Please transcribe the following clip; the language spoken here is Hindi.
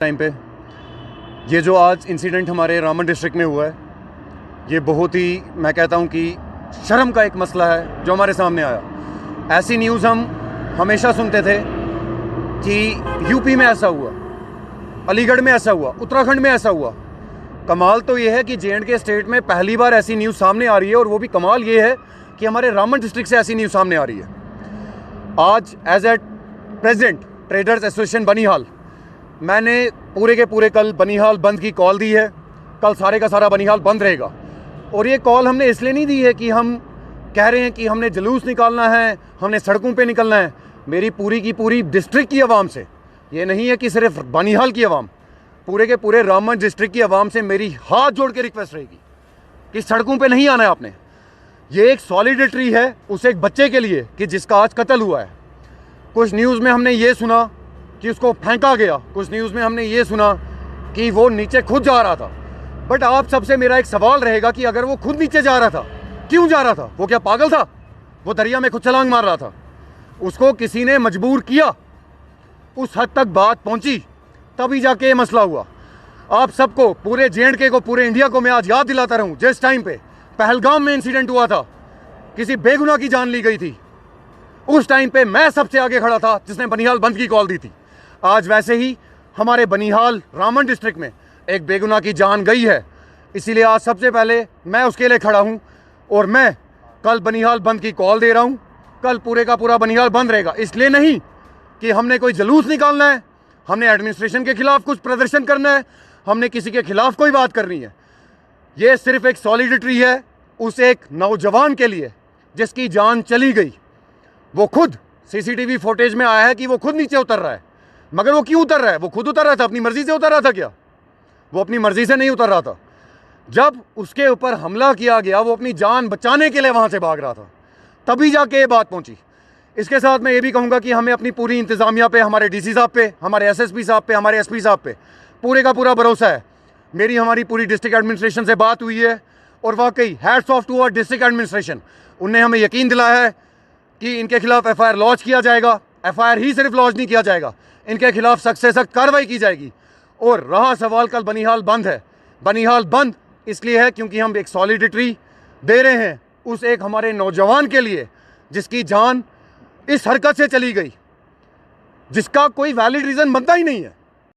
टाइम पे ये जो आज इंसिडेंट हमारे रामबन डिस्ट्रिक्ट में हुआ है, ये बहुत ही, मैं कहता हूँ कि शर्म का एक मसला है जो हमारे सामने आया। ऐसी न्यूज़ हम हमेशा सुनते थे कि यूपी में ऐसा हुआ, अलीगढ़ में ऐसा हुआ, उत्तराखंड में ऐसा हुआ। कमाल तो ये है कि J&K स्टेट में पहली बार ऐसी न्यूज़ सामने आ रही है, और वो भी कमाल ये है कि हमारे रामबन डिस्ट्रिक्ट से ऐसी न्यूज़ सामने आ रही है। आज as a president traders association Banihal, मैंने पूरे के पूरे कल बनिहाल बंद की कॉल दी है। कल सारे का सारा बनिहाल बंद रहेगा, और ये कॉल हमने इसलिए नहीं दी है कि हम कह रहे हैं कि हमने जुलूस निकालना है, हमने सड़कों पे निकलना है। मेरी पूरी की पूरी डिस्ट्रिक्ट की आवाम से, ये नहीं है कि सिर्फ बनिहाल की आवाम, पूरे के पूरे रामबन डिस्ट्रिक्ट की आवाम से मेरी हाथ जोड़ के रिक्वेस्ट रहेगी कि सड़कों पे नहीं आना है आपने। ये एक सॉलिडेरिटी है उस एक बच्चे के लिए कि जिसका आज कत्ल हुआ है। कुछ न्यूज़ में हमने ये सुना कि उसको फेंका गया, कुछ न्यूज़ में हमने ये सुना कि वो नीचे खुद जा रहा था। बट आप सबसे मेरा एक सवाल रहेगा कि अगर वो खुद नीचे जा रहा था, क्यों जा रहा था? वो क्या पागल था? वो दरिया में खुद छलांग मार रहा था? उसको किसी ने मजबूर किया? उस हद तक बात पहुंची, तभी जाके ये मसला हुआ। आप सबको, पूरे J&K को, पूरे इंडिया को मैं आज याद दिलाता रहूं, जिस टाइम पे पहलगाम में इंसिडेंट हुआ था, किसी बेगुनाह की जान ली गई थी, उस टाइम पे मैं सबसे आगे खड़ा था जिसने बनिहाल बंद की कॉल दी थी। आज वैसे ही हमारे बनिहाल रामबन डिस्ट्रिक्ट में एक बेगुनाह की जान गई है, इसीलिए आज सबसे पहले मैं उसके लिए खड़ा हूं, और मैं कल बनिहाल बंद की कॉल दे रहा हूं। कल पूरे का पूरा बनिहाल बंद रहेगा, इसलिए नहीं कि हमने कोई जुलूस निकालना है, हमने एडमिनिस्ट्रेशन के खिलाफ कुछ प्रदर्शन करना है, हमने किसी के खिलाफ कोई बात करनी है। ये सिर्फ एक सॉलिडेरिटी है उस एक नौजवान के लिए जिसकी जान चली गई। वो खुद CCTV फुटेज में आया है कि वो खुद नीचे उतर रहा है, मगर वो क्यों उतर रहा है? वो खुद उतर रहा था? अपनी मर्जी से उतर रहा था क्या? वो अपनी मर्जी से नहीं उतर रहा था। जब उसके ऊपर हमला किया गया, वो अपनी जान बचाने के लिए वहां से भाग रहा था, तभी जाके ये बात पहुंची। इसके साथ मैं ये भी कहूँगा कि हमें अपनी पूरी इंतज़ामिया पे, हमारे DC साहब पे, हमारे SSP साहब पे, हमारे SP साहब पे पूरे का पूरा भरोसा है। मेरी हमारी पूरी डिस्ट्रिक्ट एडमिनिस्ट्रेशन से बात हुई है, और वाकई hats off to our district administration. उनने हमें यकीन दिलाया है कि इनके खिलाफ FIR लॉन्च किया जाएगा। FIR ही सिर्फ लॉन्च नहीं किया जाएगा, इनके खिलाफ सख्त से सख्त कार्रवाई की जाएगी। और रहा सवाल, कल बनिहाल बंद है। बनिहाल बंद इसलिए है क्योंकि हम एक सॉलिडेरिटी दे रहे हैं उस एक हमारे नौजवान के लिए जिसकी जान इस हरकत से चली गई, जिसका कोई वैलिड रीज़न बनता ही नहीं है।